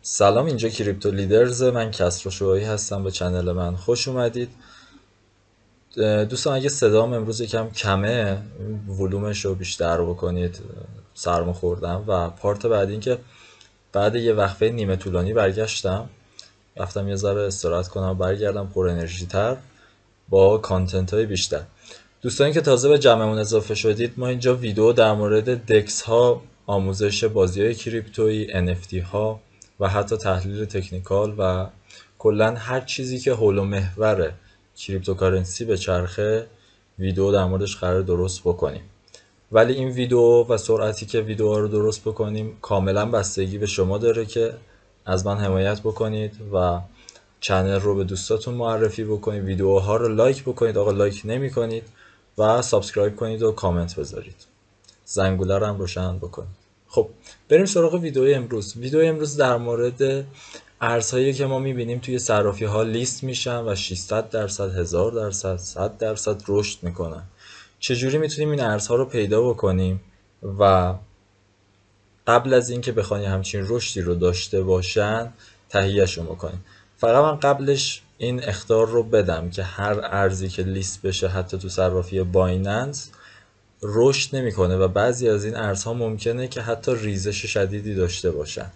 سلام، اینجا کریپتو لیدرز. من کسرو شوهی هستم. به چنل من خوش اومدید. دوستان اگه صدام امروز یکم کمه، ولومش رو بیشتر بکنید. سرما خوردم. و پارت بعد این که بعد یه وقفه نیمه طولانی برگشتم، رفتم یه ذره استراحت کنم و برگردم پر انرژی تر با کانتنت های بیشتر. دوستانی که تازه به جمعمون اضافه شدید، ما اینجا ویدیو در مورد دکس ها، آموزش بازی های کریپتویی، NFT ها و حتی تحلیل تکنیکال و کلا هر چیزی که حول و محور کریپتوکارنسی به چرخه ویدیو در موردش قرار درست بکنیم. ولی این ویدیو و سرعتی که ویدیو رو درست بکنیم کاملا بستگی به شما داره که از من حمایت بکنید و چنل رو به دوستاتون معرفی بکنید، ویدیوها رو لایک بکنید. آقا لایک نمی کنید و سابسکرایب کنید و کامنت بذارید، زنگوله رو هم روشن بکنید. خب بریم سراغ ویدیو امروز. ویدیو امروز در مورد ارزهایی که ما میبینیم توی صرافی ها لیست میشن و 600%، 1000%، 100% رشد میکنن. چجوری میتونیم این ارزها رو پیدا بکنیم و قبل از اینکه بخواید همچین رشدی رو داشته باشن تهیهشون بکنیم. فقط من قبلش این اخطار رو بدم که هر ارزی که لیست بشه حتی تو صرافی بایننس رشد نمیکنه و بعضی از این ارزها ممکنه که حتی ریزش شدیدی داشته باشن.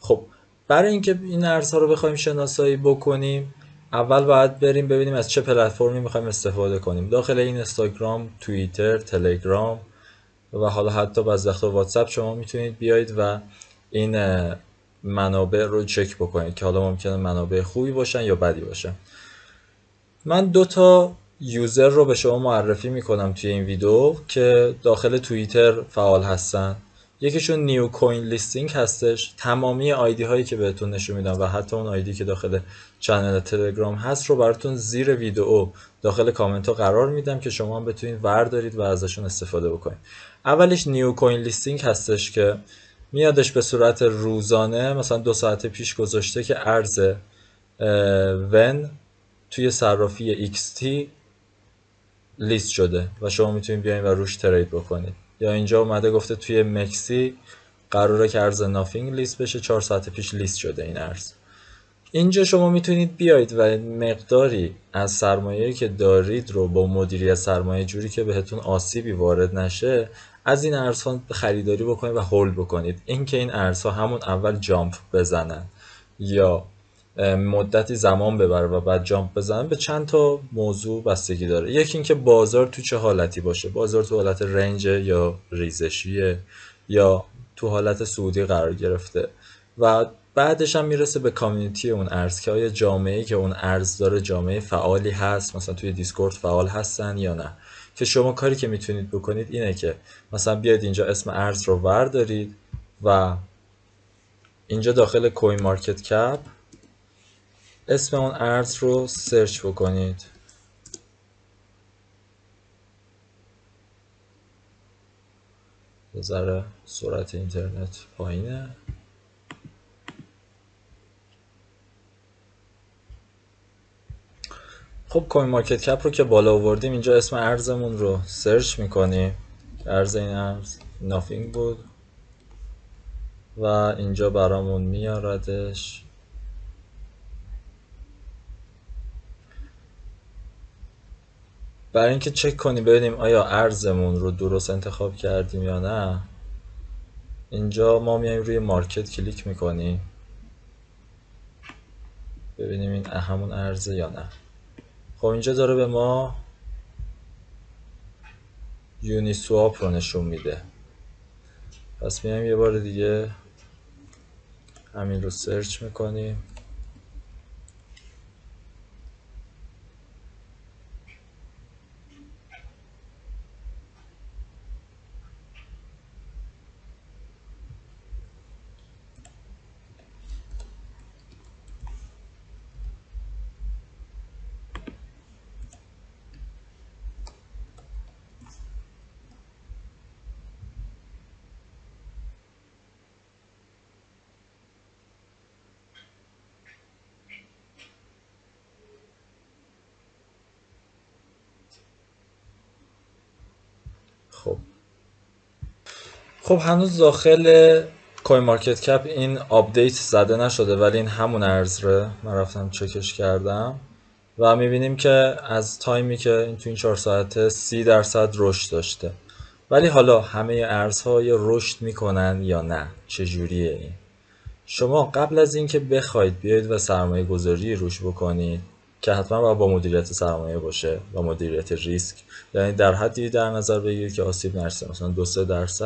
خب برای اینکه این ارزها رو بخوایم شناسایی بکنیم، اول باید بریم ببینیم از چه پلتفرمی میخوایم استفاده کنیم. داخل این اینستاگرام، توییتر، تلگرام و حالا حتی بعضی وقتا واتساپ شما میتونید بیاید و این منابع رو چک بکنید که حالا ممکنه منابع خوبی باشن یا بدی باشن. من دو تا یوزر رو به شما معرفی میکنم توی این ویدیو که داخل توییتر فعال هستن. یکیشون نیو کوین لیستینگ هستش. تمامی آیدی هایی که بهتون نشون میدم و حتی اون آیدی که داخل چنل تلگرام هست رو براتون زیر ویدیو داخل کامنت ها قرار میدم که شما هم بتونید وردارید و ازشون استفاده بکنید. اولش نیو کوین لیستینگ هستش که میادش به صورت روزانه. مثلا 2 ساعت پیش گذاشته که ارز ون توی صرافی XT لیست شده و شما میتونید بیاین و روش ترید بکنید. یا اینجا اومده گفته توی مکسی قراره که ارز نافینگ لیست بشه، 4 ساعت پیش لیست شده این ارز. اینجا شما میتونید بیاید و مقداری از سرمایه‌ای که دارید رو با مدیریت سرمایه جوری که بهتون آسیبی وارد نشه از این ارزها خریداری بکنید و هولد بکنید. اینکه این ارزها همون اول جامپ بزنن یا مدتی زمان ببره و بعد جامپ بزنن به چند تا موضوع بستگی داره. یکی اینکه بازار تو چه حالتی باشه. بازار تو حالت رنج یا ریزشیه یا تو حالت صعودی قرار گرفته و بعدش هم میرسه به کامیونیتی اون ارز که آیا جامعه‌ای که اون ارز داره جامعه فعالی هست، مثلا توی دیسکورد فعال هستن یا نه. که شما کاری که میتونید بکنید اینه که مثلا بیاید اینجا اسم ارز رو وردارید و اینجا داخل کوین مارکت کپ اسم اون ارز رو سرچ بکنید. یه ذره سرعت اینترنت پایینه. خب کوین مارکت کپ رو که بالا آوردیم، اینجا اسم ارزمون رو سرچ میکنیم. ارز این ارز نافینگ بود و اینجا برامون میاردش. برای اینکه چک کنیم ببینیم آیا ارزمون رو درست انتخاب کردیم یا نه، اینجا ما میایم روی مارکت کلیک میکنیم ببینیم این همون ارزه یا نه. خب اینجا داره به ما یونی سواپ رو نشون میده. پس میایم یه بار دیگه همین رو سرچ میکنیم. خب هنوز داخل کوین مارکت کپ این آپدیت زده نشده، ولی این همون ارزره. من رفتم چکش کردم و میبینیم که از تایمی که این تو این 4 ساعته 30% رشد داشته. ولی حالا همه ارزها یا رشد میکنن یا نه؟ چجوریه این؟ شما قبل از اینکه بخواید بیاید و سرمایه گذاری روش بکنید که حتما باید با مدیریت سرمایه باشه و مدیریت ریسک، یعنی در حدی در نظر بگیرید که آسیب نرسه. مثلا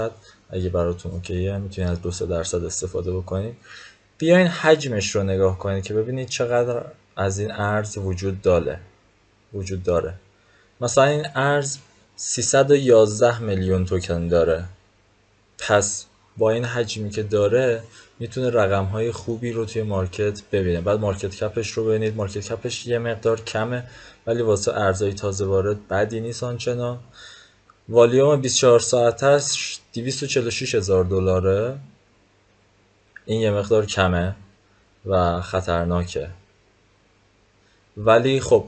2-3% اگه براتون اوکیه میتونید از 2-3% استفاده بکنید. بیاین حجمش رو نگاه کنید که ببینید چقدر از این ارز وجود داره. مثلا این ارز 311 میلیون توکن داره. پس با این حجمی که داره میتونه رقم‌های خوبی رو توی مارکت ببینه. بعد مارکت کپش رو ببینید، مارکت کپش یه مقدار کمه ولی واسه ارزهای تازه وارد بدی نیست آنچنان. والیوم 24 ساعتش 246,000 دلاره. این یه مقدار کمه و خطرناکه، ولی خب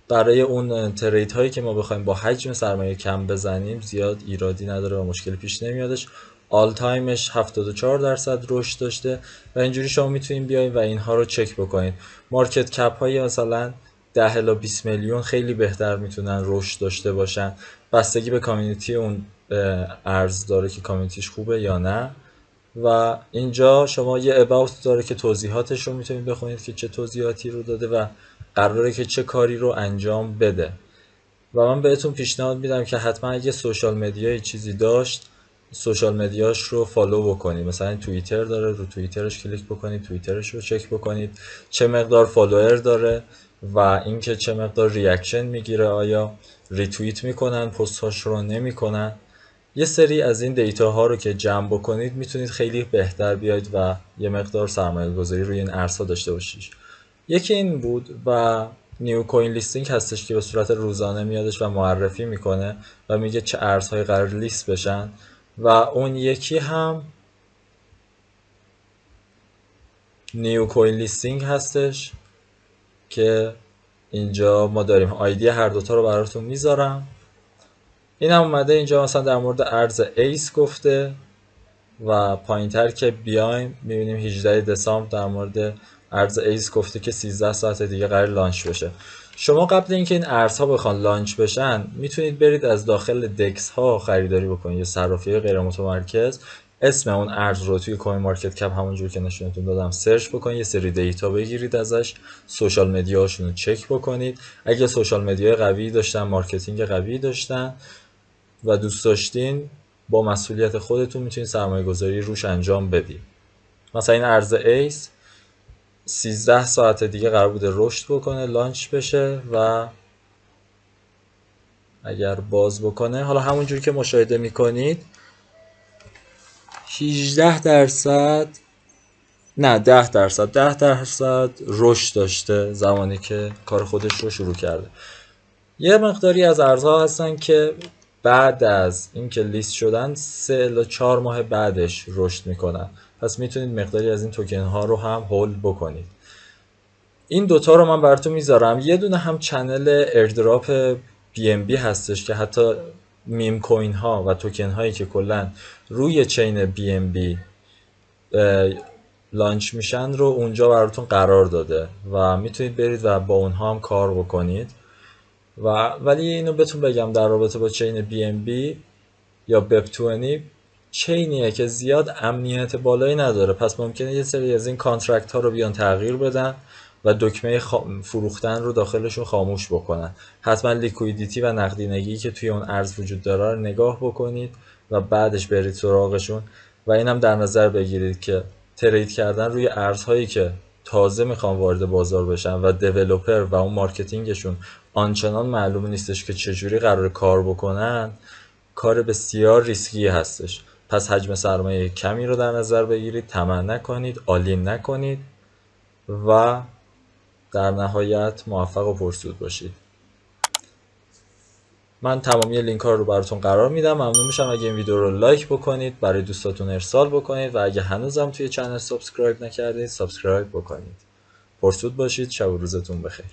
برای اون ترید هایی که ما بخوایم با حجم سرمایه کم بزنیم زیاد ایرادی نداره و مشکل پیش نمیادش. آل تایمش 74% رشد داشته و اینجوری شما میتونید بیاین و اینها رو چک بکنید. مارکت کپ های مثلا 10 الی 20 میلیون خیلی بهتر میتونن رشد داشته باشن. بستگی به کامیونیتی اون ارز داره که کامیونیتیش خوبه یا نه. و اینجا شما یه اباوت داره که توضیحاتش رو میتونید بخونید که چه توضیحاتی رو داده و قراره که چه کاری رو انجام بده. و من بهتون پیشنهاد میدم که حتما اگه سوشال مدیای چیزی داشت سوشال مدیاش رو فالو بکنید. مثلا توییتر داره، رو توییترش کلیک بکنید، توییترش رو چک بکنید چه مقدار فالوور داره و اینکه چه مقدار ریاکشن میگیره، آیا ریتوییت میکنن پست‌هاش رو نمیکنن. یه سری از این دیتاها رو که جمع بکنید میتونید خیلی بهتر بیاید و یه مقدار سرمایه گذاری روی این ارزها داشته باشید. یکی این بود و نیو کوین لیستینگ هستش که به صورت روزانه میادش و معرفی میکنه و میگه چه ارزهای قرار لیست بشن. و اون یکی هم نیو کوین لیستینگ هستش که اینجا ما داریم. آیدی هر دوتا رو براتون میذارم. این هم اومده اینجا مثلا در مورد ارز ایس گفته و پایینتر که بیایم میبینیم 18 دسامبر در مورد ارز ایس گفته که 13 ساعت دیگه قرار لانچ بشه. شما قبل اینکه این ارزها بخوان لانچ بشن میتونید برید از داخل دکس ها خریداری بکنید یا صرافی غیر متمرکز، اسم اون ارز رو توی کوین مارکت کپ همونجور که نشونتون دادم سرچ بکنید، یه سری دیتا بگیرید ازش، سوشال مدیاشون رو چک بکنید. اگه سوشال مدیا قوی داشتن، مارکتینگ قوی داشتن و دوست داشتین، با مسئولیت خودتون میتونید سرمایه گذاری روش انجام بدید. مثلا این ارز ایس 13 ساعت دیگه قرار بوده رشد بکنه، لانچ بشه و اگر باز بکنه، حالا همونجوری که مشاهده میکنید 18% نه 10% رشد داشته زمانی که کار خودش رو شروع کرده. یه مقداری از ارزها هستن که بعد از اینکه لیست شدن 3 الی 4 ماه بعدش رشد میکنن، پس میتونید مقداری از این توکن ها رو هم هولد بکنید. این دوتا رو من براتون میذارم. یه دونه هم چنل ایردراپ BNB هستش که حتی میم کوین ها و توکن هایی که کلا روی چین BNB لانچ میشن رو اونجا براتون قرار داده و میتونید برید و با اونها هم کار بکنید. ولی اینو بهتون بگم در رابطه با چین BNB یا BEP20 چینیه که زیاد امنیت بالایی نداره، پس ممکنه یه سری از این کانترکت ها رو بیان تغییر بدن و دکمه فروختن رو داخلشون خاموش بکنن. حتما لیکویدیتی و نقدینگی که توی اون ارز وجود داره رو نگاه بکنید و بعدش برید سراغشون. و اینم در نظر بگیرید که ترید کردن روی ارزهایی که تازه میخوان وارد بازار بشن و دیولپر و اون مارکتینگشون آنچنان معلوم نیستش که چجوری قرار کار بکنن، کار بسیار ریسکی هستش. پس حجم سرمایه کمی رو در نظر بگیرید، طمع نکنید، آلین نکنید و در نهایت موفق و پرسود باشید. من تمامی لینک ها رو براتون قرار میدم. ممنون میشم اگه این ویدیو رو لایک بکنید، برای دوستاتون ارسال بکنید و اگه هنوزم توی چنل سابسکرایب نکردید سابسکرایب بکنید. پرسود باشید. شب و روزتون بخیر.